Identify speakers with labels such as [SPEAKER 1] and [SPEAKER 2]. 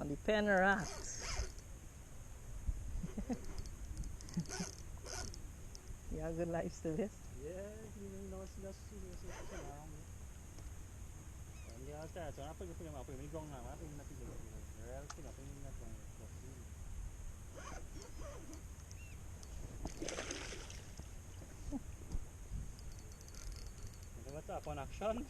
[SPEAKER 1] on the pen rocks. You have good life still, yes?
[SPEAKER 2] Yeah, hindi naman sila susunod sa lang. Hindi ako sa apa yung pinama ko, may gong na, apa yung natin yung real thing, apa yung natin yung costume. Ano ba ito? Upon action?